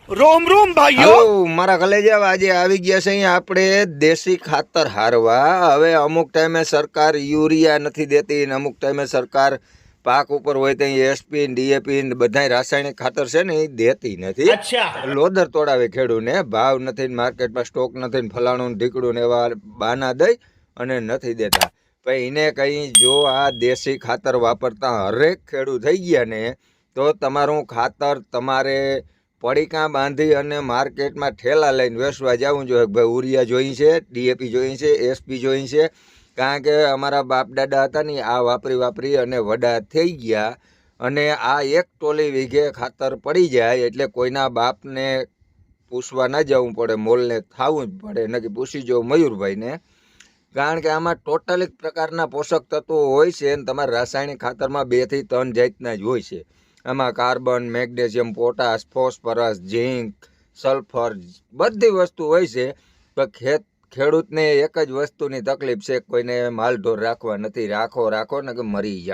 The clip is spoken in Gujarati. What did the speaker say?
रोम रोम भाइयों। હાલો મારા કલેજા, આજે આવી ગયા છે અહીંયા આપણે દેશી ખાતર હારવા. હવે અમુક ટાઈમે સરકાર યુરિયા નથી દેતી ને અમુક ટાઈમે સરકાર પાક ઉપર હોય ત્યાં એસપી ડીએપી બધાય રાસાયણિક ખાતર છે ને એ દેતી નથી. अच्छा। લોદર તોડાવે ખેડૂને, ભાવ નથી ને માર્કેટમાં સ્ટોક નથી ને ફલાણું ને ઢીકડું ને એવા બાના દઈ અને નથી દેતા. પણ એને કંઈ જો આ દેશી ખાતર વાપરતા હરેક ખેડૂત થઈ ગયા ને તો તમારું ખાતર તમારે પડીકા બાંધી અને માર્કેટમાં ઠેલા લઈને વેચવા જવું જોઈએ. ભાઈ ઉરિયા જોઈ છે, ડીએપી જોઈ છે, એસપી જોઈ છે. કારણ કે અમારા બાપ દાદા હતા ને આ વાપરી અને વડા થઈ ગયા. અને આ એક ટોલી વીઘે ખાતર પડી જાય એટલે કોઈના બાપને પૂછવા ના જવું પડે, મોલને ખાવું જ પડે. નક્કી પૂછી જવું મયુરભાઈને. કારણ કે આમાં ટોટલ પ્રકારના પોષક તત્વો હોય છે અને તમારા રાસાયણિક ખાતરમાં 2 થી 3 જાતના જ હોય છે. આમાં કાર્બન, મેગ્નેશિયમ, પોટાશ, ફોસ્ફરસ, ઝીંક, સલ્ફર બધી વસ્તુ હોય છે. પણ ખેડૂતને એક જ વસ્તુની તકલીફ છે, કોઈને માલઢોર રાખવા નથી. રાખો ને કે મરી જાઓ.